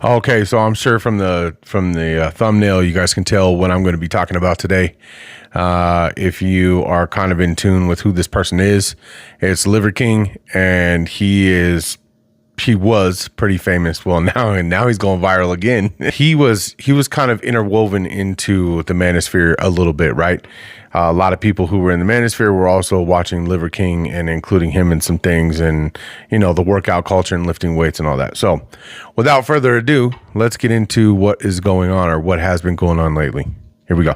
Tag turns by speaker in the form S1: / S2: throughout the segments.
S1: Okay, so I'm sure from the thumbnail, you guys can tell what I'm going to be talking about today. If you are kind of in tune with who this person is, it's Liver King, and he was pretty famous. Well, now he's going viral again. He was kind of interwoven into the manosphere a little bit, right? A lot of people who were in the manosphere were also watching Liver King and including him in some things, and the workout culture and lifting weights and all that. So, without further ado, let's get into what is going on or what has been going on lately. Here we go.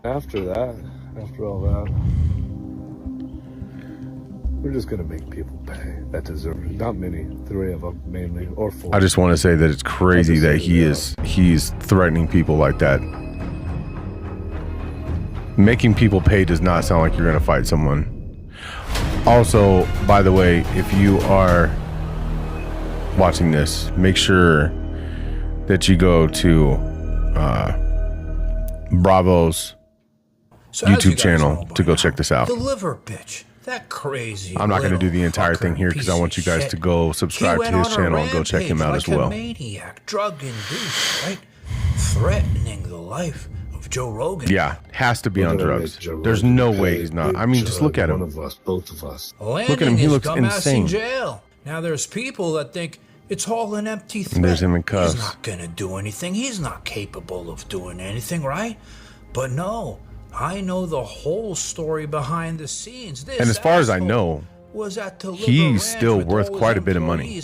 S2: After all that, we're just gonna make people pay that deserve it. Not many, 3 of them mainly, or 4.
S1: I just want to say that it's crazy that he's threatening people like that. Making people pay does not sound like you're going to fight someone. Also, by the way, if you are watching this, make sure that you go to Bravo's YouTube channel to go check this out.
S3: The liver bitch. That crazy.
S1: I'm not going to do the entire thing here because I want you guys to go subscribe to his channel and go check him out as well.
S3: Maniac, drug induced, right? Threatening the life of Joe Rogan.
S1: Yeah, has to be on drugs. There's no way he's not. I mean, just look at him.
S2: One of us, both of us.
S3: Look at him. He looks insane. In jail. Now there's people that think it's all an empty threat.
S1: And there's him in cuffs.
S3: He's not going to do anything. He's not capable of doing anything, right? But no. I know the whole story behind the scenes.
S1: And as far as I know, he's still worth quite a bit of money.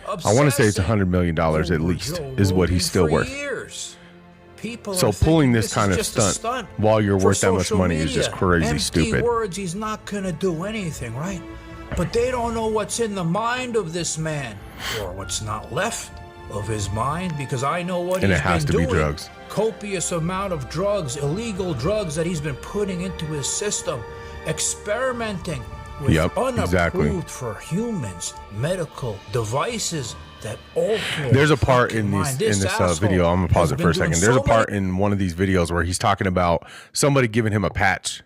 S1: I want to say it's $100 million at least is what he's still worth. So pulling this kind of stunt while you're worth that much money is just crazy stupid.
S3: Words, he's not going to do anything, right? But they don't know what's in the mind of this man or what's not left of his mind, because I know what he's been doing. And it has to be drugs. Copious amount of drugs, illegal drugs that he's been putting into his system, experimenting with unapproved for humans medical devices that alter.
S1: There's a part in this video. I'm gonna pause it for a second. There's a part in one of these videos where he's talking about somebody giving him a patch.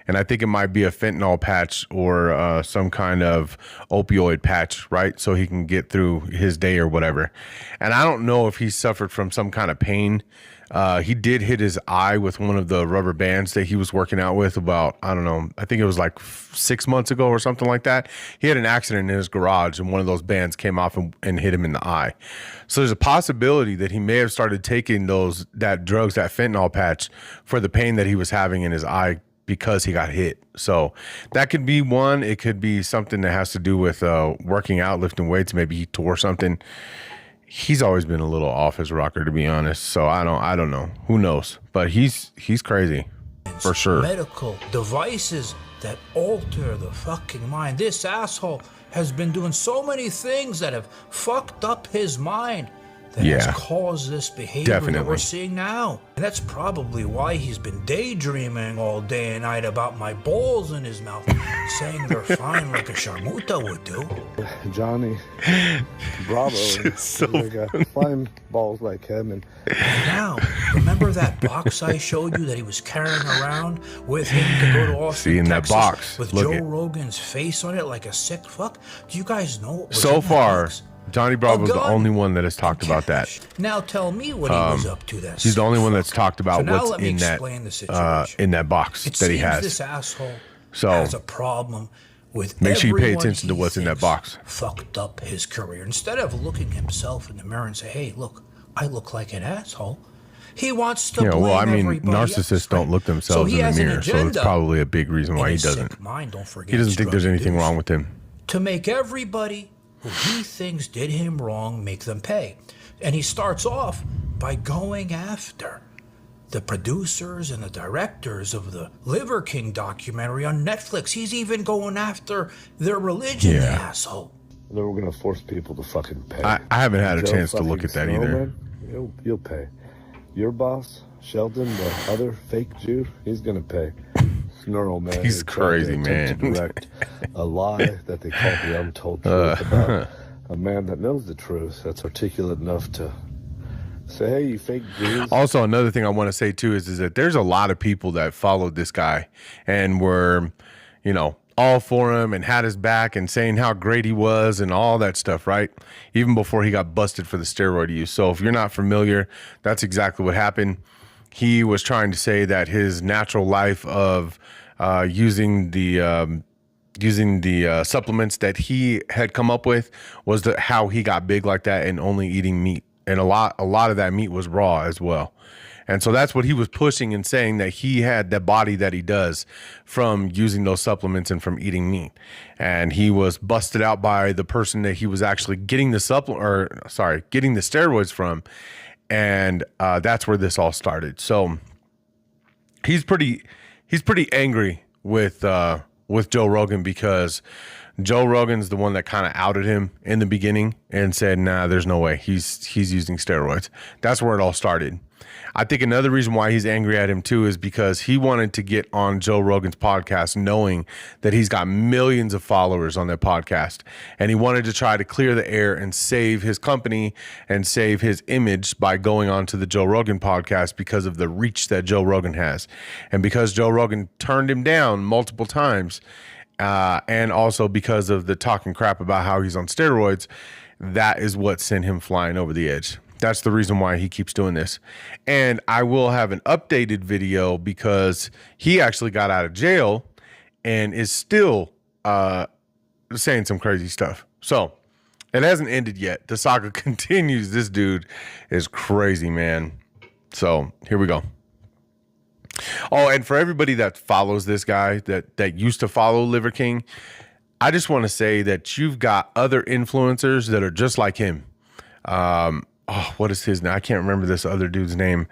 S1: And I think it might be a fentanyl patch or some kind of opioid patch, right? So he can get through his day or whatever. And I don't know if he suffered from some kind of pain. He did hit his eye with one of the rubber bands that he was working out with about, I don't know, I think it was like 6 months ago or something like that. He had an accident in his garage and one of those bands came off and hit him in the eye. So there's a possibility that he may have started taking that fentanyl patch for the pain that he was having in his eye because he got hit. So that could be one. It could be something that has to do with working out, lifting weights. Maybe he tore something. He's always been a little off his rocker, to be honest. So I don't know. Who knows? But he's crazy for sure.
S3: Medical devices that alter the fucking mind. This asshole has been doing so many things that have fucked up his mind. That has caused this behavior that we're seeing now. And that's probably why he's been daydreaming all day and night about my balls in his mouth, saying they're fine like a sharmuta would do.
S2: Johnny Bravo, they got fine balls like him. And
S3: now, remember that box I showed you that he was carrying around with him to go to Austin,
S1: in
S3: Texas,
S1: that box
S3: with Joe Rogan's face on it like a sick fuck? Do you guys know what was
S1: so
S3: in
S1: far?
S3: That box?
S1: Johnny Bravo's the only one that has talked about that.
S3: Now tell me what he was up to. That
S1: he's the only one that's talked about what's in that box that he has.
S3: This asshole has a problem with.
S1: Make sure you pay attention to what's in that box.
S3: Fucked up his career. Instead of looking himself in the mirror and say, "Hey, look, I look like an asshole." He wants to blame
S1: well, I mean,
S3: everybody
S1: narcissists
S3: else,
S1: don't look themselves in the mirror, so it's probably a big reason why he doesn't. He doesn't think there's anything wrong with him.
S3: To make everybody who he thinks did him wrong, make them pay. And he starts off by going after the producers and the directors of the Liver King documentary on Netflix. He's even going after their religion, the asshole.
S2: And then we're going to force people to fucking pay.
S1: I haven't had a chance to look at that either.
S2: You'll pay. Your boss, Sheldon, the other fake Jew, he's going to pay. Snurl man.
S1: He's crazy, man.
S2: To direct a lie that they call the untold truth about a man that knows the truth, that's articulate enough to say, hey, you fake Jews.
S1: Also, another thing I want to say too is that there's a lot of people that followed this guy and were, all for him and had his back and saying how great he was and all that stuff, right? Even before he got busted for the steroid use. So if you're not familiar, that's exactly what happened. He was trying to say that his natural life of using the supplements that he had come up with was how he got big like that, and only eating meat. And a lot of that meat was raw as well. And so that's what he was pushing and saying, that he had the body that he does from using those supplements and from eating meat. And he was busted out by the person that he was actually getting the getting the steroids from. And that's where this all started. So he's pretty angry with Joe Rogan, because Joe Rogan's the one that kind of outed him in the beginning and said, nah, there's no way he's using steroids. That's where it all started. I think another reason why he's angry at him too is because he wanted to get on Joe Rogan's podcast knowing that he's got millions of followers on that podcast, and he wanted to try to clear the air and save his company and save his image by going on to the Joe Rogan podcast because of the reach that Joe Rogan has. And because Joe Rogan turned him down multiple times, and also because of the talking crap about how he's on steroids, that is what sent him flying over the edge. That's the reason why he keeps doing this. And I will have an updated video, because he actually got out of jail and is still saying some crazy stuff. So it hasn't ended yet. The saga continues. This dude is crazy, man. So here we go. Oh, and for everybody that follows this guy, that used to follow Liver King, I just want to say that you've got other influencers that are just like him. What is his name? I can't remember this other dude's name.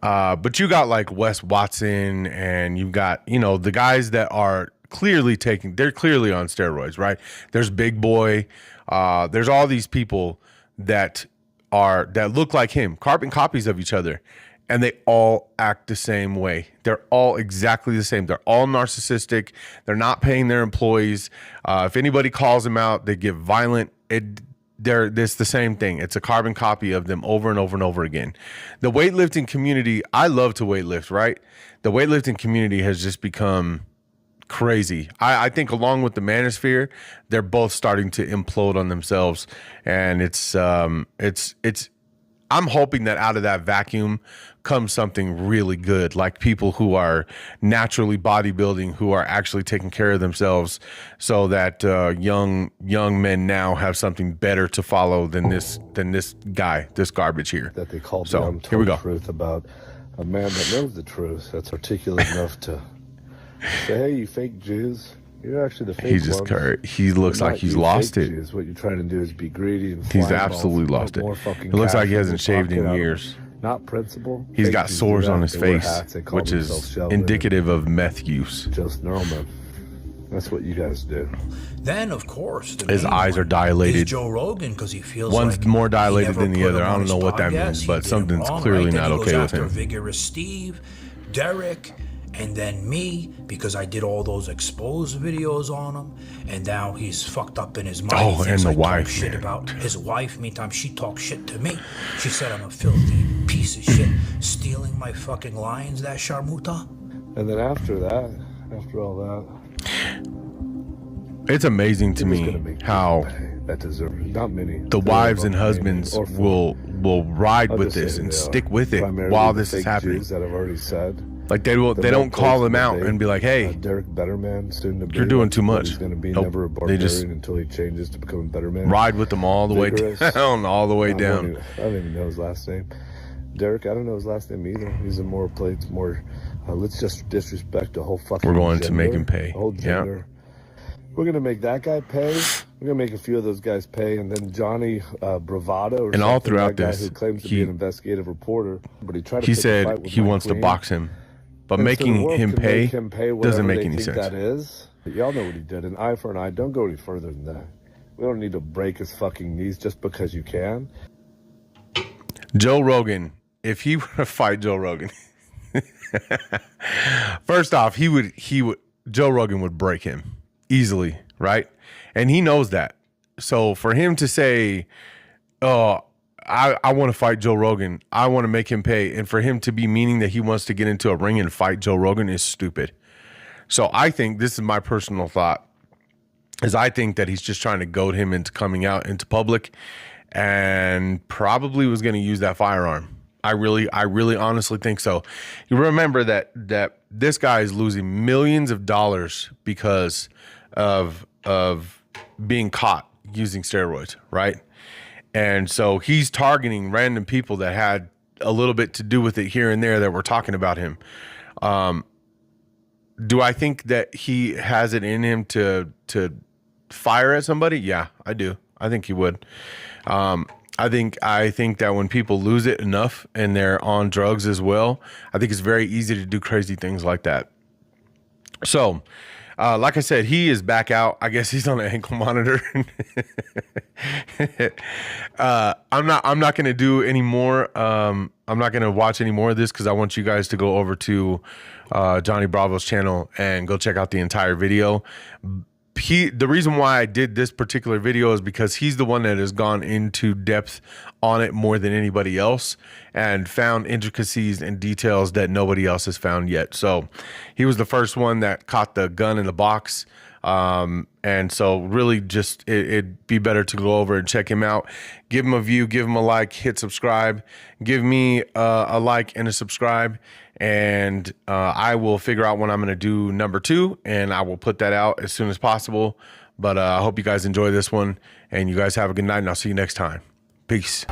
S1: But you got like Wes Watson, and you've got, the guys that are they're clearly on steroids, right? There's Big Boy. There's all these people that look like him, carbon copies of each other, and they all act the same way. They're all exactly the same. They're all narcissistic. They're not paying their employees. If anybody calls them out, they give violent. It's the same thing. It's a carbon copy of them over and over and over again. The weightlifting community, I love to weightlift, right? The weightlifting community has just become crazy. I think along with the manosphere, they're both starting to implode on themselves. And I'm hoping that out of that vacuum comes something really good, like people who are naturally bodybuilding, who are actually taking care of themselves, so that young men now have something better to follow than this guy, this garbage here.
S2: That they call
S1: so
S2: the untold
S1: here we go.
S2: Truth about a man that knows the truth, that's articulate enough to say, hey, you fake Jews, you're actually the fake ones.
S1: He looks like he's lost it.
S2: Jews. What you're trying to do is be greedy and
S1: he's absolutely lost it. It looks like he hasn't shaved in years.
S2: Not principle.
S1: He's got sores on his face, which is indicative of meth use.
S2: Just normal. That's what you guys do.
S3: Then, of course,
S1: his eyes are dilated.
S3: Joe Rogan, because he feels
S1: one's
S3: like
S1: more dilated than the other. I don't know what that means, but something's clearly not okay with him.
S3: Vigorous Steve, Derek, and then me, because I did all those exposed videos on him, and now he's fucked up in his mind.
S1: Oh, and the wife,
S3: shit about his wife. Meantime, she talks shit to me. She said I'm a filthy piece of shit, stealing my fucking lines, that sharmuta.
S2: And then after all that,
S1: it's amazing to me how
S2: that deserves not many.
S1: The wives and husbands will ride with this and stick with it while this is happening.
S2: That I've already said.
S1: Like they don't call him out and be like, "Hey,
S2: Derek Betterman, soon to be,
S1: you're doing too much."
S2: He's going to be never a barbarian until he changes to become a better man.
S1: Ride with them all the way down, all the way down.
S2: I don't even know his last name. Derek, I don't know his last name either. He's a more plates, more. Let's just disrespect the whole fucking.
S1: We're going
S2: gender,
S1: to make him pay.
S2: Yeah. We're going to make that guy pay. We're going to make a few of those guys pay, and then Johnny Bravado,
S1: and all throughout
S2: that guy
S1: this,
S2: who claims to be an investigative reporter, but
S1: he said he wants to box him. But making him pay doesn't make any sense.
S2: That is. But y'all know what he did. An eye for an eye. Don't go any further than that. We don't need to break his fucking knees just because you can.
S1: Joe Rogan, if he were to fight Joe Rogan, first off, Joe Rogan would break him easily, right? And he knows that. So for him to say, "Oh, I want to fight Joe Rogan. I want to make him pay," and for him to be meaning that he wants to get into a ring and fight Joe Rogan is stupid. So I think, this is my personal thought, is I think that he's just trying to goad him into coming out into public, and probably was going to use that firearm. I really honestly think so. You remember that this guy is losing millions of dollars because of being caught using steroids, right? And so he's targeting random people that had a little bit to do with it here and there that were talking about him. Do I think that he has it in him to fire at somebody? Yeah, I do. I think he would. I think that when people lose it enough and they're on drugs as well, I think it's very easy to do crazy things like that. So, like I said, he is back out. I guess he's on an ankle monitor. I'm not going to do any more. I'm not going to watch any more of this because I want you guys to go over to Johnny Bravo's channel and go check out the entire video. The reason why I did this particular video is because he's the one that has gone into depth on it more than anybody else and found intricacies and details that nobody else has found yet. So he was the first one that caught the gun in the box. And so really just it'd be better to go over and check him out, give him a view, give him a like, hit subscribe, give me a like and a subscribe. And I will figure out when I'm going to do number 2, and I will put that out as soon as possible. But I hope you guys enjoy this one, and you guys have a good night, and I'll see you next time. Peace.